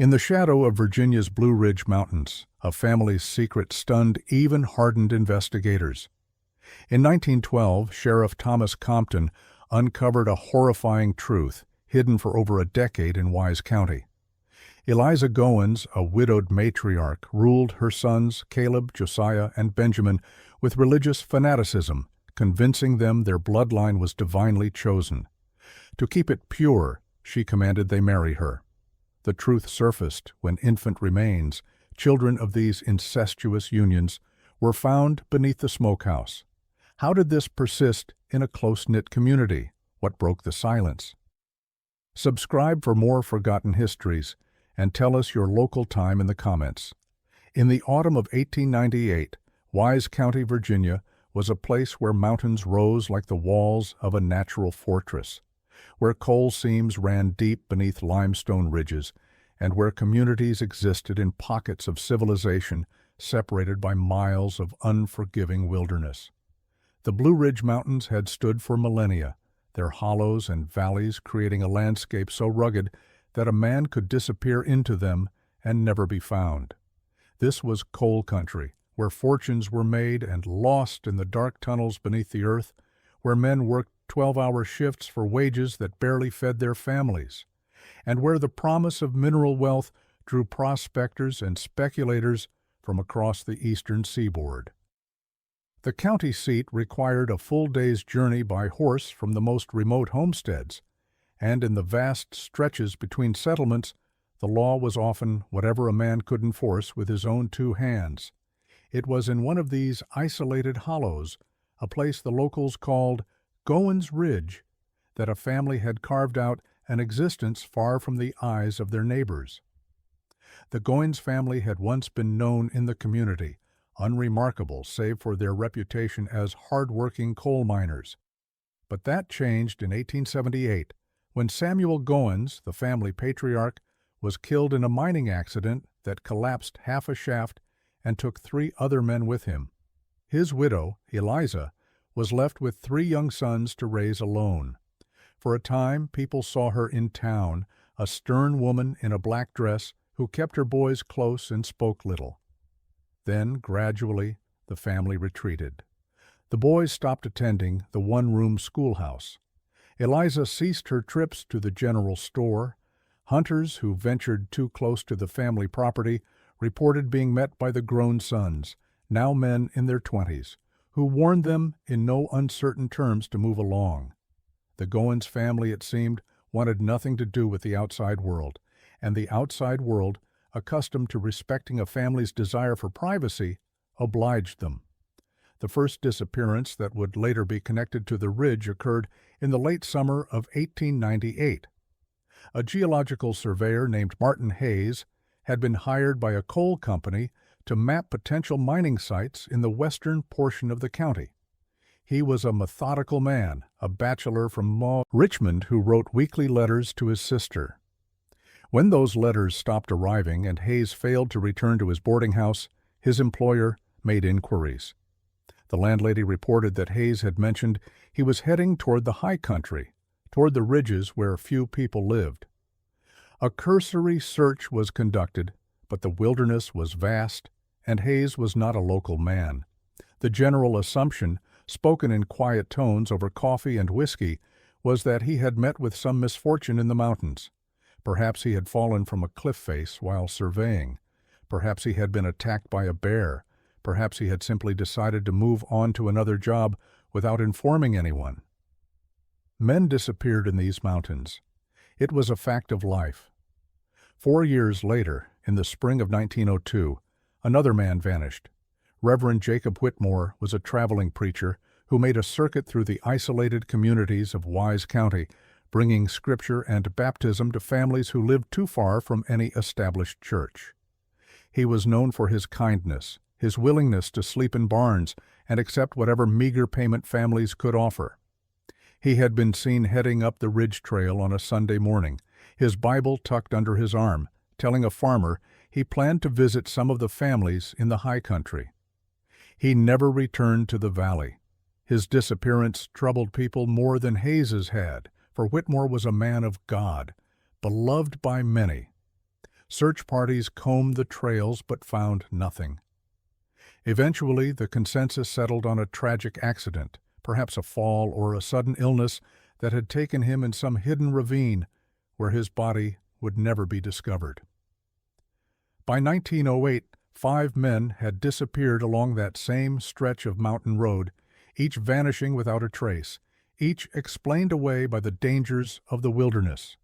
In the shadow of Virginia's Blue Ridge Mountains, a family's secret stunned even hardened investigators. In 1912, Sheriff Thomas Compton uncovered a horrifying truth hidden for over a decade in Wise County. Eliza Goins, a widowed matriarch, ruled her sons Caleb, Josiah, and Benjamin with religious fanaticism, convincing them their bloodline was divinely chosen. To keep it pure, she commanded they marry her. The truth surfaced when infant remains, children of these incestuous unions, were found beneath the smokehouse. How did this persist in a close-knit community? What broke the silence? Subscribe for more forgotten histories and tell us your local time in the comments. In the autumn of 1898, Wise County, Virginia, was a place where mountains rose like the walls of a natural fortress, where coal seams ran deep beneath limestone ridges, and where communities existed in pockets of civilization separated by miles of unforgiving wilderness. The Blue Ridge Mountains had stood for millennia, their hollows and valleys creating a landscape so rugged that a man could disappear into them and never be found. This was coal country, where fortunes were made and lost in the dark tunnels beneath the earth, where men worked 12-hour shifts for wages that barely fed their families, and where the promise of mineral wealth drew prospectors and speculators from across the eastern seaboard. The county seat required a full day's journey by horse from the most remote homesteads, and in the vast stretches between settlements, the law was often whatever a man could enforce with his own two hands. It was in one of these isolated hollows, a place the locals called Goins Ridge, that a family had carved out an existence far from the eyes of their neighbors. The Goins family had once been known in the community, unremarkable save for their reputation as hard-working coal miners. But that changed in 1878, when Samuel Goins, the family patriarch, was killed in a mining accident that collapsed half a shaft and took 3 other men with him. His widow, Eliza, was left with 3 young sons to raise alone. For a time, people saw her in town, a stern woman in a black dress who kept her boys close and spoke little. Then, gradually, the family retreated. The boys stopped attending the one-room schoolhouse. Eliza ceased her trips to the general store. Hunters who ventured too close to the family property reported being met by the grown sons, now men in their 20s, who warned them in no uncertain terms to move along. The Goins family, it seemed, wanted nothing to do with the outside world, and the outside world, accustomed to respecting a family's desire for privacy, obliged them. The first disappearance that would later be connected to the ridge occurred in the late summer of 1898. A geological surveyor named Martin Hayes had been hired by a coal company to map potential mining sites in the western portion of the county. He was a methodical man, a bachelor from Richmond who wrote weekly letters to his sister. When those letters stopped arriving and Hayes failed to return to his boarding house, his employer made inquiries. The landlady reported that Hayes had mentioned he was heading toward the high country, toward the ridges where few people lived. A cursory search was conducted, but the wilderness was vast, and Hayes was not a local man. The general assumption, spoken in quiet tones over coffee and whiskey, was that he had met with some misfortune in the mountains. Perhaps he had fallen from a cliff face while surveying. Perhaps he had been attacked by a bear. Perhaps he had simply decided to move on to another job without informing anyone. Men disappeared in these mountains. It was a fact of life. 4 years later, in the spring of 1902, another man vanished. Reverend Jacob Whitmore was a traveling preacher who made a circuit through the isolated communities of Wise County, bringing scripture and baptism to families who lived too far from any established church. He was known for his kindness, his willingness to sleep in barns and accept whatever meager payment families could offer. He had been seen heading up the ridge trail on a Sunday morning, his Bible tucked under his arm, telling a farmer he planned to visit some of the families in the high country. He never returned to the valley. His disappearance troubled people more than Hayes's had, for Whitmore was a man of God, beloved by many. Search parties combed the trails but found nothing. Eventually, the consensus settled on a tragic accident, perhaps a fall or a sudden illness that had taken him in some hidden ravine where his body would never be discovered. By 1908, 5 men had disappeared along that same stretch of mountain road, each vanishing without a trace, each explained away by the dangers of the wilderness.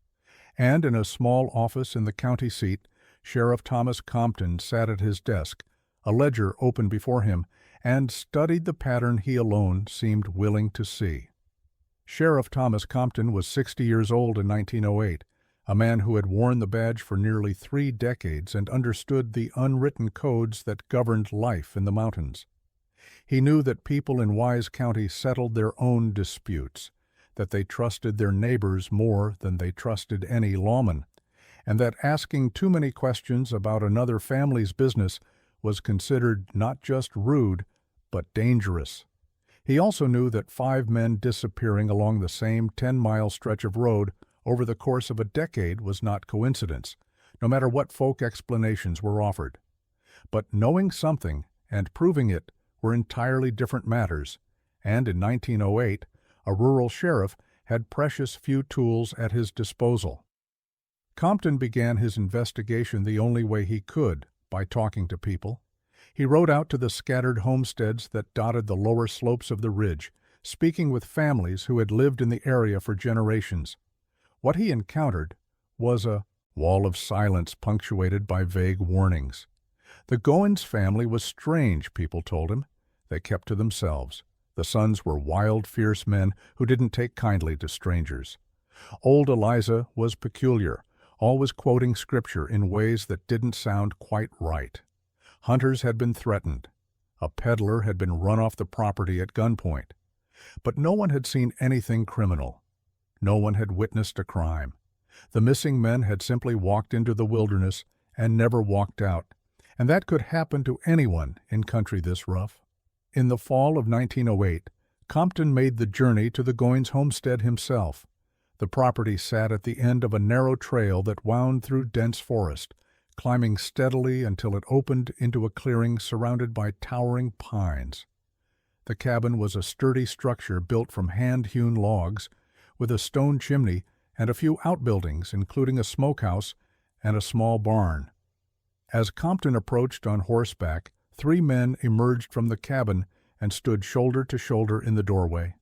And in a small office in the county seat, Sheriff Thomas Compton sat at his desk, a ledger open before him, and studied the pattern he alone seemed willing to see. Sheriff Thomas Compton was 60 years old in 1908, a man who had worn the badge for nearly 3 decades and understood the unwritten codes that governed life in the mountains. He knew that people in Wise County settled their own disputes, that they trusted their neighbors more than they trusted any lawman, and that asking too many questions about another family's business was considered not just rude, but dangerous. He also knew that 5 men disappearing along the same 10-mile stretch of road over the course of a decade was not coincidence, no matter what folk explanations were offered. But knowing something and proving it were entirely different matters, and in 1908, a rural sheriff had precious few tools at his disposal. Compton began his investigation the only way he could, by talking to people. He rode out to the scattered homesteads that dotted the lower slopes of the ridge, speaking with families who had lived in the area for generations. What he encountered was a wall of silence punctuated by vague warnings. The Goins family was strange, people told him. They kept to themselves. The sons were wild, fierce men who didn't take kindly to strangers. Old Eliza was peculiar, always quoting scripture in ways that didn't sound quite right. Hunters had been threatened. A peddler had been run off the property at gunpoint. But no one had seen anything criminal. No one had witnessed a crime. The missing men had simply walked into the wilderness and never walked out, and that could happen to anyone in country this rough. In the fall of 1908, Compton made the journey to the Goins homestead himself. The property sat at the end of a narrow trail that wound through dense forest, climbing steadily until it opened into a clearing surrounded by towering pines. The cabin was a sturdy structure built from hand-hewn logs, with a stone chimney and a few outbuildings, including a smokehouse and a small barn. As Compton approached on horseback, 3 men emerged from the cabin and stood shoulder to shoulder in the doorway.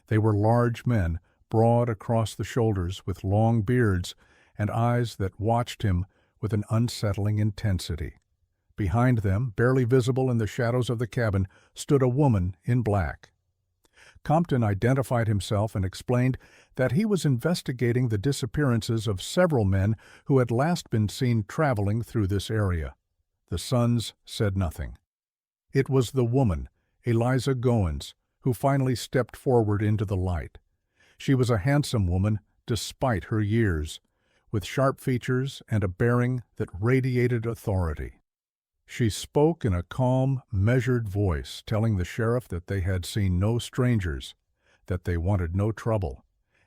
They were large men, broad across the shoulders, with long beards and eyes that watched him with an unsettling intensity. Behind them, barely visible in the shadows of the cabin, stood a woman in black. Compton identified himself and explained that he was investigating the disappearances of several men who had last been seen traveling through this area. The sons said nothing. It was the woman, Eliza Goins, who finally stepped forward into the light. She was a handsome woman, despite her years, with sharp features and a bearing that radiated authority. She spoke in a calm, measured voice, telling the sheriff that they had seen no strangers, that they wanted no trouble,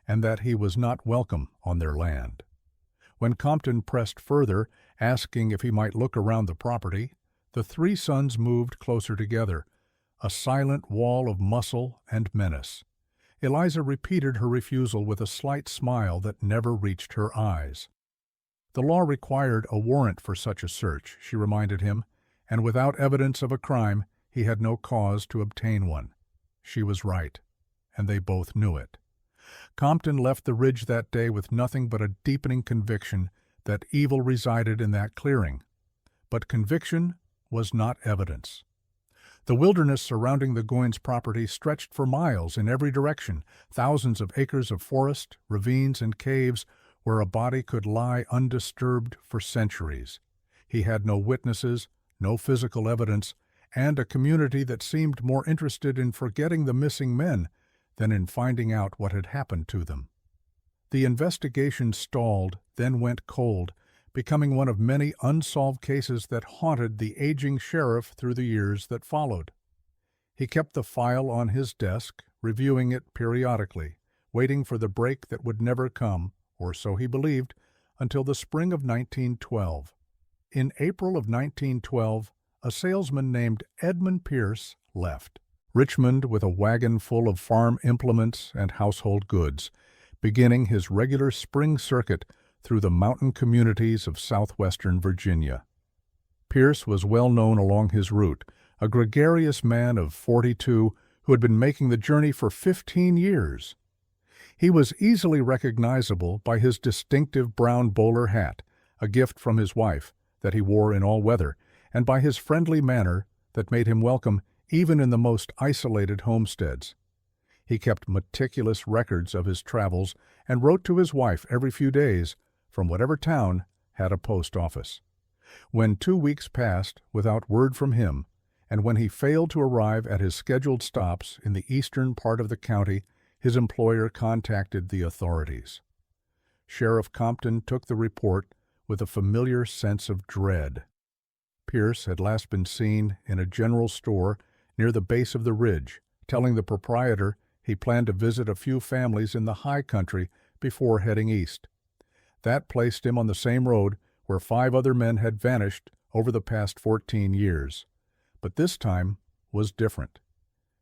and that he was not welcome on their land. When Compton pressed further, asking if he might look around the property, the 3 sons moved closer together, a silent wall of muscle and menace. Eliza repeated her refusal with a slight smile that never reached her eyes. The law required a warrant for such a search, she reminded him, and without evidence of a crime, he had no cause to obtain one. She was right, and they both knew it. Compton left the ridge that day with nothing but a deepening conviction that evil resided in that clearing. But conviction was not evidence. The wilderness surrounding the Goins property stretched for miles in every direction, thousands of acres of forest, ravines, and caves where a body could lie undisturbed for centuries. He had no witnesses, no physical evidence, and a community that seemed more interested in forgetting the missing men than in finding out what had happened to them. The investigation stalled, then went cold, becoming one of many unsolved cases that haunted the aging sheriff through the years that followed. He kept the file on his desk, reviewing it periodically, waiting for the break that would never come, or so he believed, until the spring of 1912. In April of 1912, a salesman named Edmund Pierce left Richmond with a wagon full of farm implements and household goods, beginning his regular spring circuit through the mountain communities of southwestern Virginia. Pierce was well known along his route, a gregarious man of 42 who had been making the journey for 15 years. He was easily recognizable by his distinctive brown bowler hat, a gift from his wife, that he wore in all weather, and by his friendly manner that made him welcome even in the most isolated homesteads. He kept meticulous records of his travels and wrote to his wife every few days from whatever town had a post office. When 2 weeks passed without word from him, and when he failed to arrive at his scheduled stops in the eastern part of the county, his employer contacted the authorities. Sheriff Compton took the report with a familiar sense of dread. Pierce had last been seen in a general store near the base of the ridge, telling the proprietor he planned to visit a few families in the high country before heading east. That placed him on the same road where 5 other men had vanished over the past 14 years. But this time was different.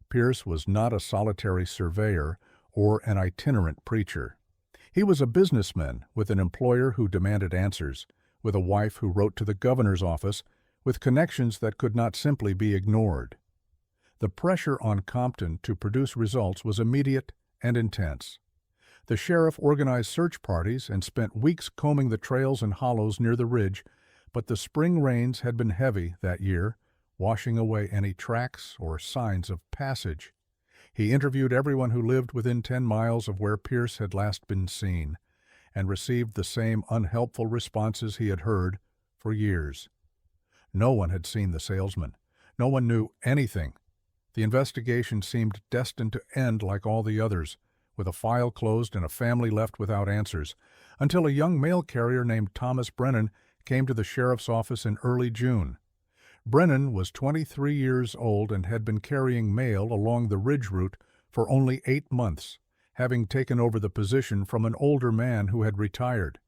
Pierce was not a solitary surveyor or an itinerant preacher. He was a businessman with an employer who demanded answers, with a wife who wrote to the governor's office, with connections that could not simply be ignored. The pressure on Compton to produce results was immediate and intense. The sheriff organized search parties and spent weeks combing the trails and hollows near the ridge, but the spring rains had been heavy that year, washing away any tracks or signs of passage. He interviewed everyone who lived within 10 miles of where Pierce had last been seen, and received the same unhelpful responses he had heard for years. No one had seen the salesman. No one knew anything. The investigation seemed destined to end like all the others, with a file closed and a family left without answers, until a young mail carrier named Thomas Brennan came to the sheriff's office in early June. Brennan was 23 years old and had been carrying mail along the ridge route for only 8 months, having taken over the position from an older man who had retired.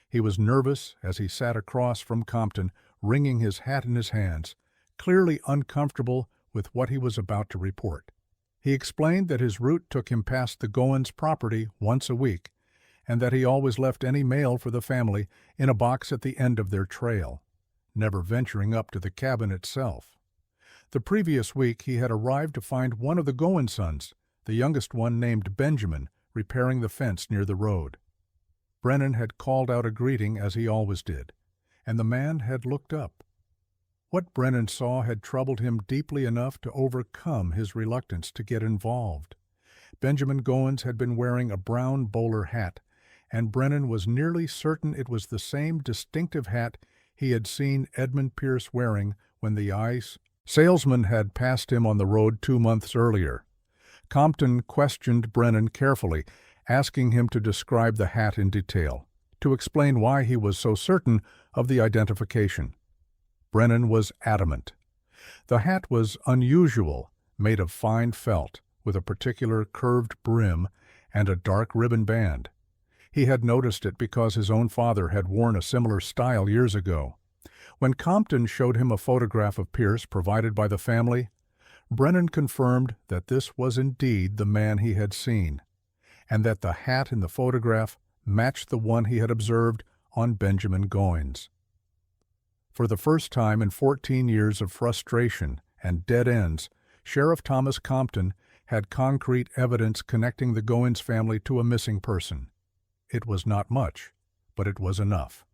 He was nervous as he sat across from Compton, wringing his hat in his hands, clearly uncomfortable with what he was about to report. He explained that his route took him past the Goins property once a week, and that he always left any mail for the family in a box at the end of their trail, never venturing up to the cabin itself. The previous week he had arrived to find one of the Goins sons, the youngest one named Benjamin, repairing the fence near the road. Brennan had called out a greeting as he always did, and the man had looked up. What Brennan saw had troubled him deeply enough to overcome his reluctance to get involved. Benjamin Goins had been wearing a brown bowler hat, and Brennan was nearly certain it was the same distinctive hat he had seen Edmund Pierce wearing when the ice salesman had passed him on the road 2 months earlier. Compton questioned Brennan carefully, asking him to describe the hat in detail, to explain why he was so certain of the identification. Brennan was adamant. The hat was unusual, made of fine felt, with a particular curved brim and a dark ribbon band. He had noticed it because his own father had worn a similar style years ago. When Compton showed him a photograph of Pierce provided by the family, Brennan confirmed that this was indeed the man he had seen, and that the hat in the photograph matched the one he had observed on Benjamin Goins. For the first time in 14 years of frustration and dead ends, Sheriff Thomas Compton had concrete evidence connecting the Goins family to a missing person. It was not much, but it was enough.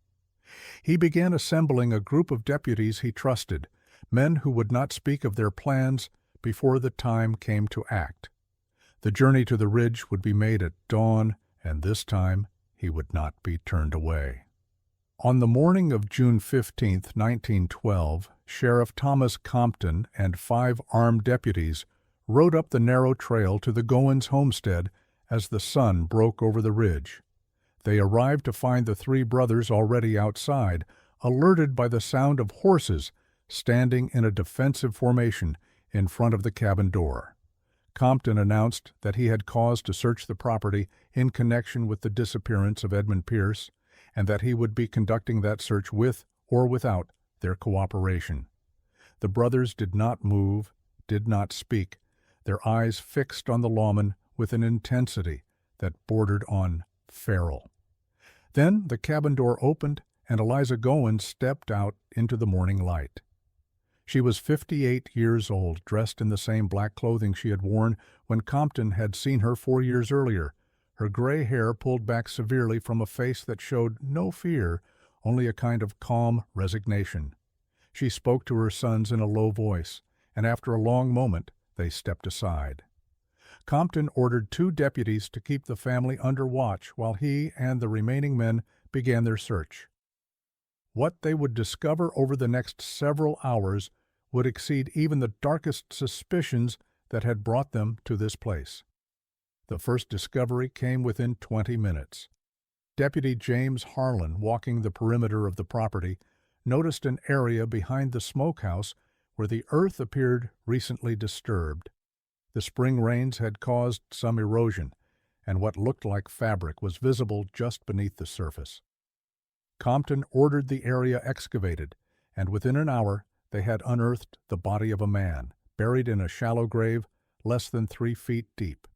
He began assembling a group of deputies he trusted, men who would not speak of their plans before the time came to act. The journey to the ridge would be made at dawn, and this time he would not be turned away. On the morning of June 15, 1912, Sheriff Thomas Compton and 5 armed deputies rode up the narrow trail to the Goins homestead as the sun broke over the ridge. They arrived to find the 3 brothers already outside, alerted by the sound of horses standing in a defensive formation in front of the cabin door. Compton announced that he had cause to search the property in connection with the disappearance of Edmund Pierce, and that he would be conducting that search with or without their cooperation. The brothers did not move, did not speak, their eyes fixed on the lawman with an intensity that bordered on feral. Then the cabin door opened, and Eliza Goins stepped out into the morning light. She was 58 years old, dressed in the same black clothing she had worn when Compton had seen her 4 years earlier, her gray hair pulled back severely from a face that showed no fear, only a kind of calm resignation. She spoke to her sons in a low voice, and after a long moment they stepped aside. Compton ordered 2 deputies to keep the family under watch while he and the remaining men began their search. What they would discover over the next several hours would exceed even the darkest suspicions that had brought them to this place. The first discovery came within 20 minutes. Deputy James Harlan, walking the perimeter of the property, noticed an area behind the smokehouse where the earth appeared recently disturbed. The spring rains had caused some erosion, and what looked like fabric was visible just beneath the surface. Compton ordered the area excavated, and within an hour they had unearthed the body of a man, buried in a shallow grave less than 3 feet deep.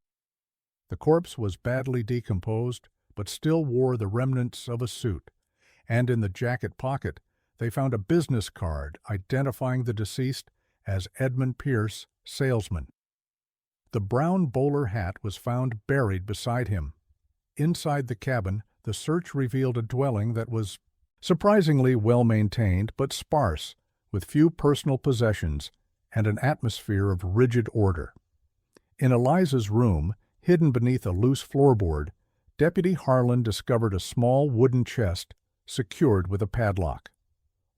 The corpse was badly decomposed, but still wore the remnants of a suit, and in the jacket pocket they found a business card identifying the deceased as Edmund Pierce, salesman. The brown bowler hat was found buried beside him. Inside the cabin, the search revealed a dwelling that was surprisingly well-maintained but sparse, with few personal possessions and an atmosphere of rigid order. In Eliza's room, hidden beneath a loose floorboard, Deputy Harlan discovered a small wooden chest secured with a padlock.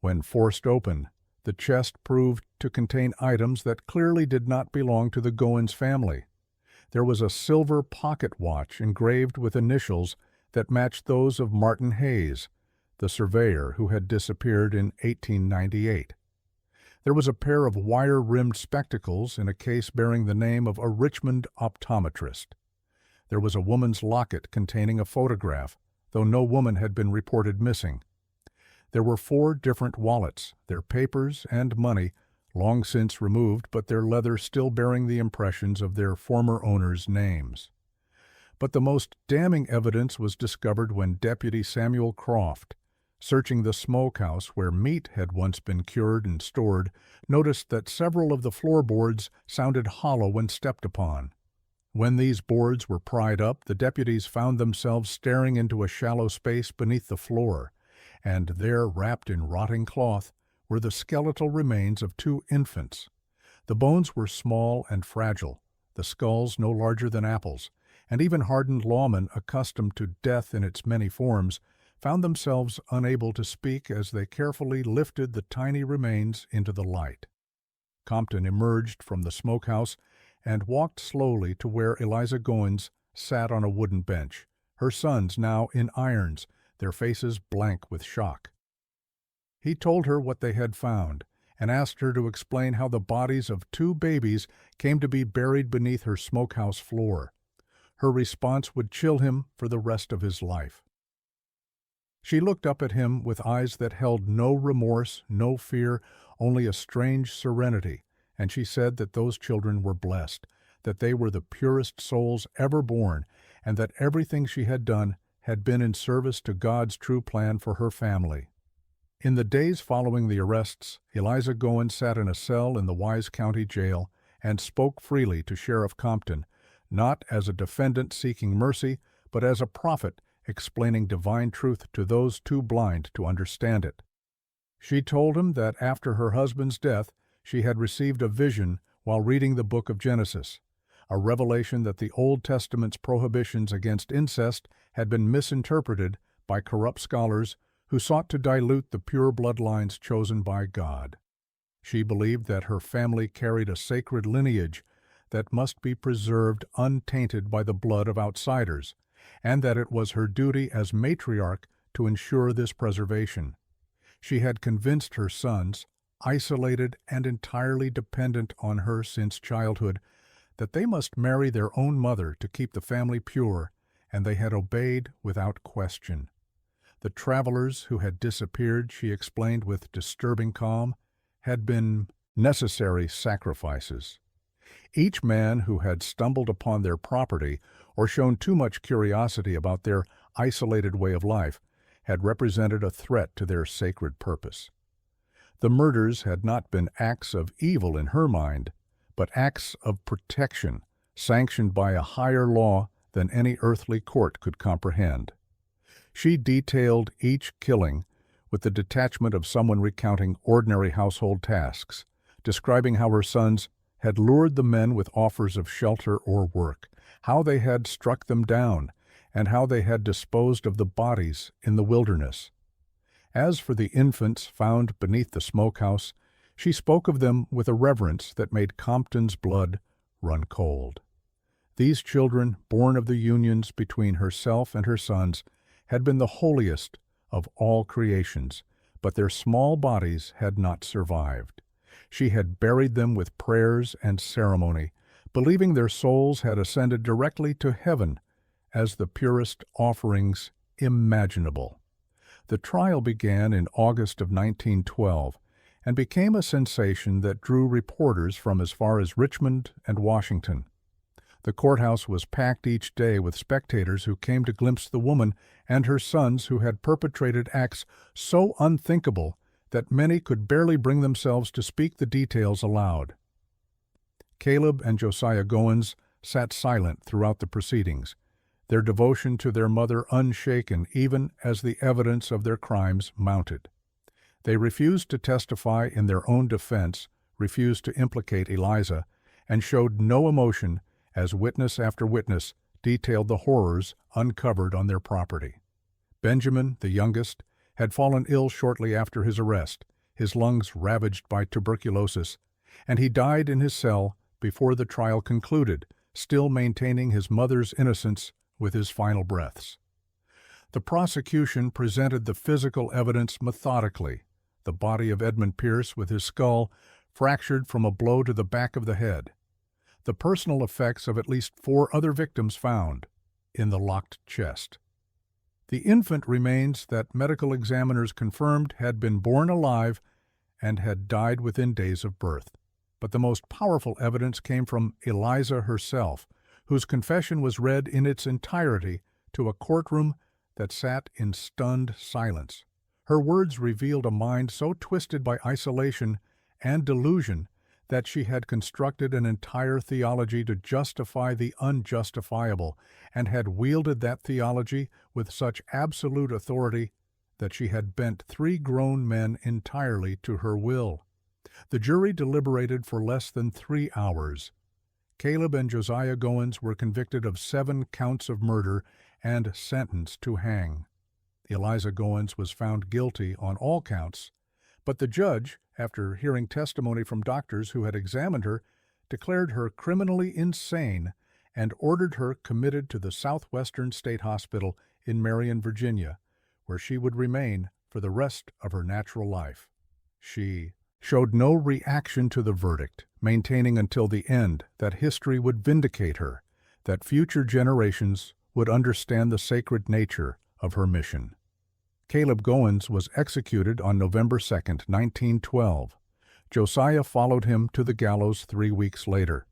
When forced open, the chest proved to contain items that clearly did not belong to the Goins family. There was a silver pocket watch engraved with initials that matched those of Martin Hayes, the surveyor who had disappeared in 1898. There was a pair of wire-rimmed spectacles in a case bearing the name of a Richmond optometrist. There was a woman's locket containing a photograph, though no woman had been reported missing. There were 4 different wallets, their papers and money long since removed, but their leather still bearing the impressions of their former owners' names. But the most damning evidence was discovered when Deputy Samuel Croft, searching the smokehouse where meat had once been cured and stored, noticed that several of the floorboards sounded hollow when stepped upon. When these boards were pried up, the deputies found themselves staring into a shallow space beneath the floor, and there, wrapped in rotting cloth, were the skeletal remains of 2 infants. The bones were small and fragile, the skulls no larger than apples, and even hardened lawmen accustomed to death in its many forms found themselves unable to speak as they carefully lifted the tiny remains into the light. Compton emerged from the smokehouse and walked slowly to where Eliza Goins sat on a wooden bench, her sons now in irons, their faces blank with shock. He told her what they had found and asked her to explain how the bodies of 2 babies came to be buried beneath her smokehouse floor. Her response would chill him for the rest of his life. She looked up at him with eyes that held no remorse, no fear, only a strange serenity, and she said that those children were blessed, that they were the purest souls ever born, and that everything she had done had been in service to God's true plan for her family. In the days following the arrests, Eliza Goins sat in a cell in the Wise County Jail and spoke freely to Sheriff Compton, not as a defendant seeking mercy, but as a prophet explaining divine truth to those too blind to understand it. She told him that after her husband's death, she had received a vision while reading the book of Genesis, a revelation that the Old Testament's prohibitions against incest had been misinterpreted by corrupt scholars who sought to dilute the pure bloodlines chosen by God. She believed that her family carried a sacred lineage that must be preserved untainted by the blood of outsiders, and that it was her duty as matriarch to ensure this preservation. She had convinced her sons, isolated and entirely dependent on her since childhood, that they must marry their own mother to keep the family pure, and they had obeyed without question. The travelers who had disappeared, she explained with disturbing calm, had been necessary sacrifices. Each man who had stumbled upon their property or shown too much curiosity about their isolated way of life had represented a threat to their sacred purpose. The murders had not been acts of evil in her mind, but acts of protection, sanctioned by a higher law than any earthly court could comprehend. She detailed each killing with the detachment of someone recounting ordinary household tasks, describing how her sons had lured the men with offers of shelter or work, how they had struck them down, and how they had disposed of the bodies in the wilderness. As for the infants found beneath the smokehouse, she spoke of them with a reverence that made Compton's blood run cold. These children, born of the unions between herself and her sons, had been the holiest of all creations, but their small bodies had not survived. She had buried them with prayers and ceremony, believing their souls had ascended directly to heaven as the purest offerings imaginable. The trial began in August of 1912 and became a sensation that drew reporters from as far as Richmond and Washington. The courthouse was packed each day with spectators who came to glimpse the woman and her sons who had perpetrated acts so unthinkable that many could barely bring themselves to speak the details aloud. Caleb and Josiah Goins sat silent throughout the proceedings, their devotion to their mother unshaken even as the evidence of their crimes mounted. They refused to testify in their own defense, refused to implicate Eliza, and showed no emotion as witness after witness detailed the horrors uncovered on their property. Benjamin, the youngest, had fallen ill shortly after his arrest, his lungs ravaged by tuberculosis, and he died in his cell before the trial concluded, still maintaining his mother's innocence with his final breaths. The prosecution presented the physical evidence methodically, the body of Edmund Pierce with his skull fractured from a blow to the back of the head, the personal effects of at least 4 other victims found in the locked chest. The infant remains that medical examiners confirmed had been born alive and had died within days of birth. But the most powerful evidence came from Eliza herself, whose confession was read in its entirety to a courtroom that sat in stunned silence. Her words revealed a mind so twisted by isolation and delusion that she had constructed an entire theology to justify the unjustifiable, and had wielded that theology with such absolute authority that she had bent 3 grown men entirely to her will. The jury deliberated for less than 3 hours. Caleb and Josiah Goins were convicted of 7 counts of murder and sentenced to hang. Eliza Goins was found guilty on all counts, but the judge, after hearing testimony from doctors who had examined her, declared her criminally insane and ordered her committed to the Southwestern State Hospital in Marion, Virginia, where she would remain for the rest of her natural life. She showed no reaction to the verdict, maintaining until the end that history would vindicate her, that future generations would understand the sacred nature of her mission. Caleb Goins was executed on November 2, 1912. Josiah followed him to the gallows 3 weeks later.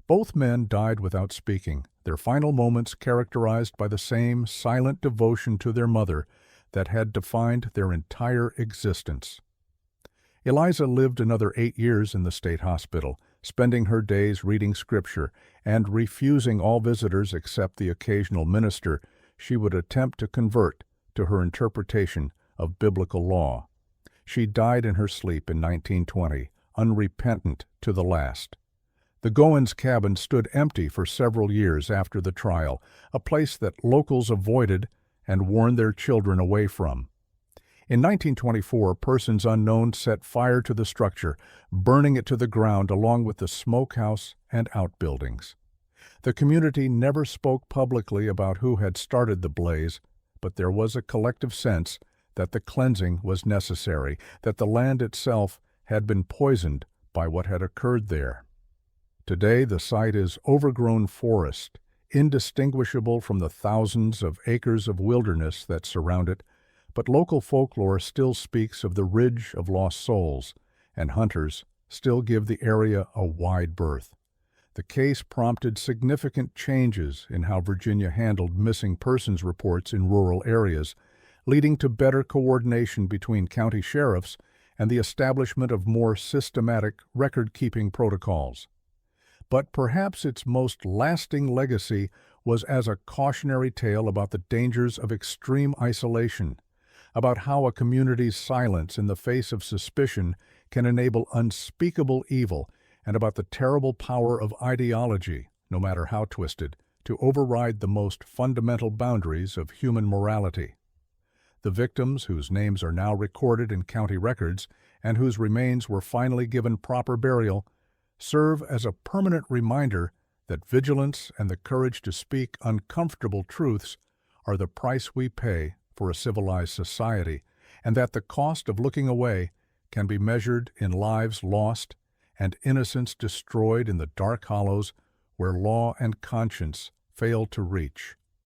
Both men died without speaking, their final moments characterized by the same silent devotion to their mother that had defined their entire existence. Eliza lived another 8 years in the state hospital, spending her days reading scripture and refusing all visitors except the occasional minister she would attempt to convert to her interpretation of biblical law. She died in her sleep in 1920, unrepentant to the last. The Goins cabin stood empty for several years after the trial, a place that locals avoided and warned their children away from. In 1924, persons unknown set fire to the structure, burning it to the ground along with the smokehouse and outbuildings. The community never spoke publicly about who had started the blaze, but there was a collective sense that the cleansing was necessary, that the land itself had been poisoned by what had occurred there. Today the site is overgrown forest, indistinguishable from the thousands of acres of wilderness that surround it, but local folklore still speaks of the Ridge of Lost Souls, and hunters still give the area a wide berth. The case prompted significant changes in how Virginia handled missing persons reports in rural areas, leading to better coordination between county sheriffs and the establishment of more systematic record-keeping protocols. But perhaps its most lasting legacy was as a cautionary tale about the dangers of extreme isolation, about how a community's silence in the face of suspicion can enable unspeakable evil, and about the terrible power of ideology, no matter how twisted, to override the most fundamental boundaries of human morality. The victims, whose names are now recorded in county records and whose remains were finally given proper burial, serve as a permanent reminder that vigilance and the courage to speak uncomfortable truths are the price we pay for a civilized society, and that the cost of looking away can be measured in lives lost and innocence destroyed in the dark hollows where law and conscience fail to reach.